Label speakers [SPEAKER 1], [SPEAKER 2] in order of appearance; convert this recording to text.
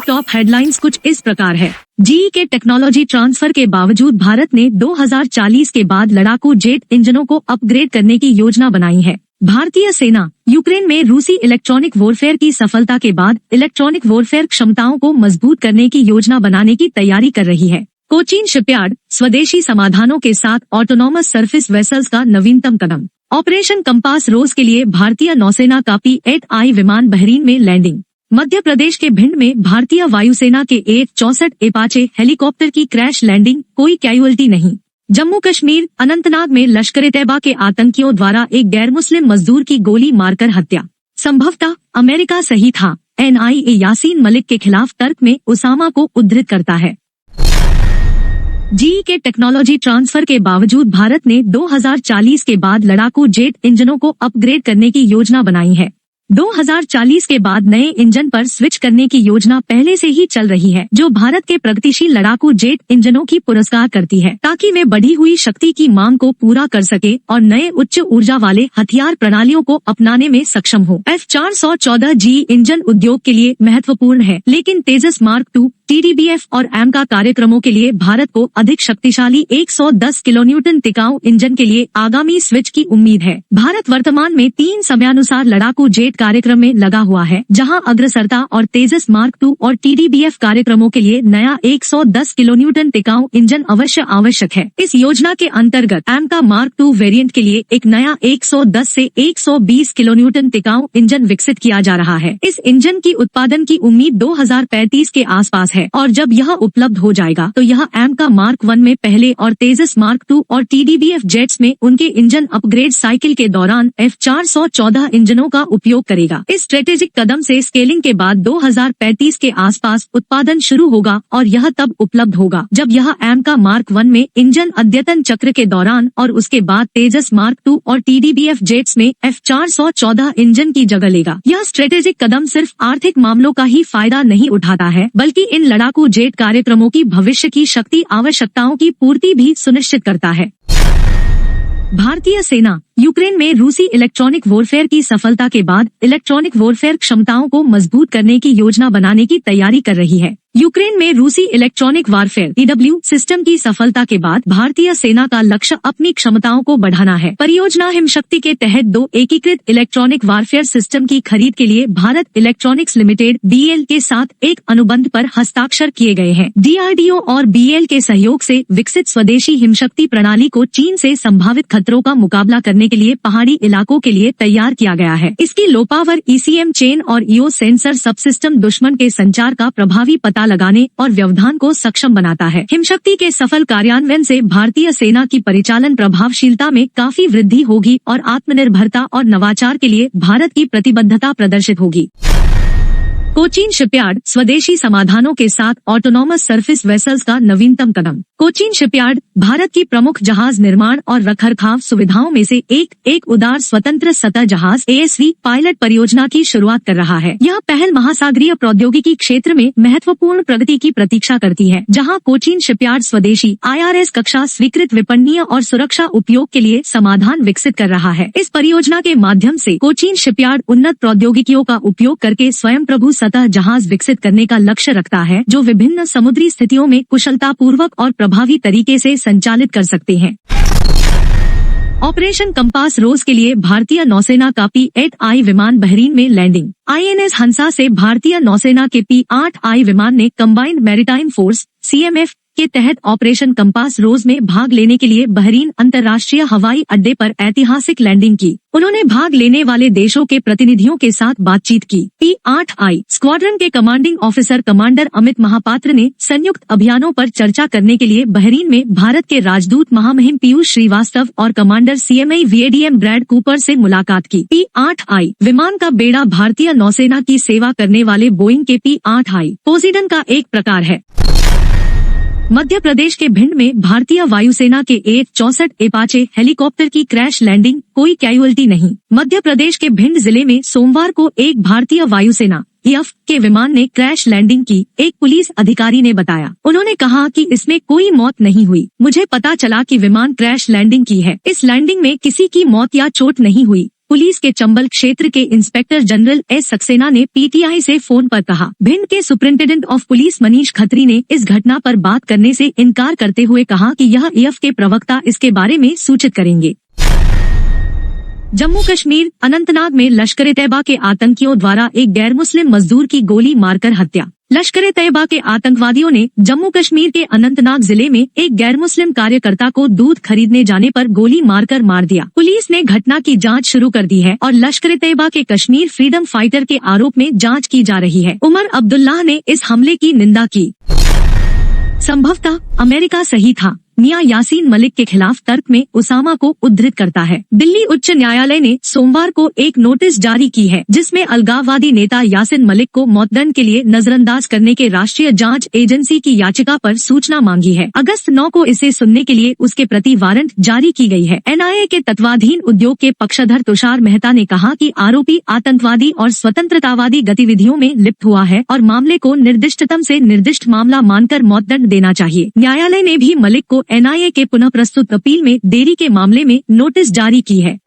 [SPEAKER 1] Top headlines कुछ इस प्रकार है। जीई के टेक्नोलॉजी ट्रांसफर के बावजूद भारत ने 2040 के बाद लड़ाकू जेट इंजनों को अपग्रेड करने की योजना बनाई है। भारतीय सेना यूक्रेन में रूसी इलेक्ट्रॉनिक वॉरफेयर की सफलता के बाद इलेक्ट्रॉनिक वॉरफेयर क्षमताओं को मजबूत करने की योजना बनाने की तैयारी कर रही है। कोचीन शिपयार्ड स्वदेशी समाधानों के साथ ऑटोनॉमस सरफेस वेसल्स का नवीनतम कदम। ऑपरेशन कंपास रोज के लिए भारतीय नौसेना का P-8I विमान बहरीन में लैंडिंग। मध्य प्रदेश के भिंड में भारतीय वायुसेना के F-64 एपाचे हेलीकॉप्टर की क्रैश लैंडिंग, कोई कैजुअल्टी नहीं। जम्मू कश्मीर अनंतनाग में लश्कर-ए-तैयबा के आतंकियों द्वारा एक गैर मुस्लिम मजदूर की गोली मारकर हत्या। संभवतः अमेरिका सही था। NIA यासीन मलिक के खिलाफ तर्क में उसामा को उद्धृत करता है। जीई के टेक्नोलॉजी ट्रांसफर के बावजूद भारत ने 2040 के बाद लड़ाकू जेट इंजनों को अपग्रेड करने की योजना बनाई है। 2040 के बाद नए इंजन पर स्विच करने की योजना पहले से ही चल रही है, जो भारत के प्रगतिशील लड़ाकू जेट इंजनों की पुरस्कार करती है, ताकि वे बढ़ी हुई शक्ति की मांग को पूरा कर सके और नए उच्च ऊर्जा वाले हथियार प्रणालियों को अपनाने में सक्षम हो। F-414 जीई इंजन उद्योग के लिए महत्वपूर्ण है, लेकिन तेजस मार्क II, TDBF और AMCA कार्यक्रमों के लिए भारत को अधिक शक्तिशाली 110 किलोन्यूटन टिकाऊ इंजन के लिए आगामी स्विच की उम्मीद है। भारत वर्तमान में 3 समयानुसार लड़ाकू जेट कार्यक्रम में लगा हुआ है, जहां अग्रसरता और तेजस मार्क II और TDBF कार्यक्रमों के लिए नया 110 किलोन्यूटन टिकाऊ इंजन अवश्य आवश्यक है। इस योजना के अंतर्गत AMCA मार्क II वेरिएंट के लिए एक नया 110 से 120 किलोन्यूटन टिकाऊ इंजन विकसित किया जा रहा है। इस इंजन की उत्पादन की उम्मीद 2035 के आसपास है और जब यह उपलब्ध हो जाएगा तो यह AMCA मार्क I में पहले और तेजस मार्क II और TDBF जेट्स में उनके इंजन अपग्रेड साइकिल के दौरान F-414 इंजनों का उपयोग करेगा। इस स्ट्रेटेजिक कदम से स्केलिंग के बाद 2035 के आसपास उत्पादन शुरू होगा और यह तब उपलब्ध होगा जब यह AMCA मार्क I में इंजन अद्यतन चक्र के दौरान और उसके बाद तेजस मार्क II और TDBF जेट्स में F-414 इंजन की जगह लेगा। यह स्ट्रेटेजिक कदम सिर्फ आर्थिक मामलों का ही फायदा नहीं उठाता है, बल्कि इन लड़ाकू जेट कार्यक्रमों की भविष्य की शक्ति आवश्यकताओं की पूर्ति भी सुनिश्चित करता है। भारतीय सेना यूक्रेन में रूसी इलेक्ट्रॉनिक वॉरफेयर की सफलता के बाद इलेक्ट्रॉनिक वॉरफेयर क्षमताओं को मजबूत करने की योजना बनाने की तैयारी कर रही है। यूक्रेन में रूसी इलेक्ट्रॉनिक वारफेयर EW सिस्टम की सफलता के बाद भारतीय सेना का लक्ष्य अपनी क्षमताओं को बढ़ाना है। परियोजना हिमशक्ति के तहत 2 एकीकृत इलेक्ट्रॉनिक वारफेयर सिस्टम की खरीद के लिए भारत इलेक्ट्रॉनिक्स लिमिटेड BL के साथ एक अनुबंध पर हस्ताक्षर किए गए हैं। DRDO और BL के सहयोग से विकसित स्वदेशी हिमशक्ति प्रणाली को चीन से संभावित खतरों का मुकाबला करने के लिए पहाड़ी इलाकों के लिए तैयार किया गया है। इसकी लो पावर ECM चेन और EO सेंसर सबसिस्टम दुश्मन के संचार का प्रभावी पता लगाने और व्यवधान को सक्षम बनाता है। हिमशक्ति के सफल कार्यान्वयन से भारतीय सेना की परिचालन प्रभावशीलता में काफी वृद्धि होगी और आत्मनिर्भरता और नवाचार के लिए भारत की प्रतिबद्धता प्रदर्शित होगी। कोचीन शिपयार्ड स्वदेशी समाधानों के साथ ऑटोनॉमस सरफेस वेसल्स का नवीनतम कदम। कोचीन शिपयार्ड भारत की प्रमुख जहाज निर्माण और रखरखाव सुविधाओं में से एक उदार स्वतंत्र सतह जहाज ASV पायलट परियोजना की शुरुआत कर रहा है। यह पहल महासागरीय प्रौद्योगिकी क्षेत्र में महत्वपूर्ण प्रगति की प्रतीक्षा करती है, जहां कोचीन शिपयार्ड स्वदेशी IRS कक्षा स्वीकृत विपणनीय और सुरक्षा उपयोग के लिए समाधान विकसित कर रहा है। इस परियोजना के माध्यम से कोचीन शिपयार्ड उन्नत प्रौद्योगिकियों का उपयोग करके स्वयं प्रभु सतह जहाज विकसित करने का लक्ष्य रखता है, जो विभिन्न समुद्री स्थितियों में कुशलतापूर्वक और प्रभावी तरीके से संचालित कर सकते हैं। ऑपरेशन कंपास रोज के लिए भारतीय नौसेना का P-8I विमान बहरीन में लैंडिंग। INS हंसा से भारतीय नौसेना के P-8I विमान ने कंबाइंड मैरीटाइम फोर्स CMF के तहत ऑपरेशन कंपास रोज में भाग लेने के लिए बहरीन अंतर्राष्ट्रीय हवाई अड्डे पर ऐतिहासिक लैंडिंग की। उन्होंने भाग लेने वाले देशों के प्रतिनिधियों के साथ बातचीत की। P-8I स्क्वाड्रन के commanding officer commander Amit Mahapatra ने संयुक्त अभियानों पर चर्चा करने के लिए बहरीन में भारत के राजदूत महामहिम पीयूष श्रीवास्तव और commander CMI VADM Brad Cooper से मुलाकात की। P-8I विमान का बेड़ा भारतीय नौसेना की सेवा करने वाले बोइंग के P-8I पोसीडन का एक प्रकार है। मध्य प्रदेश के भिंड में भारतीय वायुसेना के F-64 एपाचे हेलीकॉप्टर की क्रैश लैंडिंग, कोई कैजुअल्टी नहीं। मध्य प्रदेश के भिंड जिले में सोमवार को एक भारतीय वायुसेना EF के विमान ने क्रैश लैंडिंग की, एक पुलिस अधिकारी ने बताया। उन्होंने कहा कि इसमें कोई मौत नहीं हुई। मुझे पता चला कि विमान क्रैश लैंडिंग की है। इस लैंडिंग में किसी की मौत या चोट नहीं हुई। पुलिस के चंबल क्षेत्र के इंस्पेक्टर जनरल एस सक्सेना ने पीटीआई से फोन पर कहा। भिंड के superintendent of police Manish Khatri ने इस घटना पर बात करने से इनकार करते हुए कहा कि यह एएफ के प्रवक्ता इसके बारे में सूचित करेंगे। जम्मू कश्मीर अनंतनाग में लश्कर-ए-तैयबा के आतंकियों द्वारा एक गैर मुस्लिम मजदूर की गोली मारकर हत्या। लश्कर-ए-तैयबा के आतंकवादियों ने जम्मू कश्मीर के अनंतनाग जिले में एक गैर मुस्लिम कार्यकर्ता को दूध खरीदने जाने पर गोली मारकर मार दिया। पुलिस ने घटना की जांच शुरू कर दी है और लश्कर-ए-तैयबा के कश्मीर फ्रीडम फाइटर के आरोप में जांच की जा रही है। उमर अब्दुल्लाह ने इस हमले की निंदा की। संभवतः अमेरिका सही था, मियां यासीन मलिक के खिलाफ तर्क में उसामा को उद्धृत करता है। दिल्ली उच्च न्यायालय ने सोमवार को एक नोटिस जारी की है जिसमें अलगाववादी नेता यासीन मलिक को मौतदंड के लिए नजरअंदाज करने के राष्ट्रीय जांच एजेंसी की याचिका पर सूचना मांगी है। अगस्त 9 को इसे सुनने के लिए उसके प्रति वारंट जारी की गई है। एनआईए के तत्वाधीन उद्योग के पक्षधर तुषार मेहता ने कहा कि आरोपी आतंकवादी और स्वतंत्रतावादी गतिविधियों में लिप्त हुआ है और मामले को निर्दिष्टतम से निर्दिष्ट मामला मानकर मौतदंड देना चाहिए। न्यायालय ने भी मलिक को एनआईए के पुनः प्रस्तुत अपील में देरी के मामले में नोटिस जारी की है।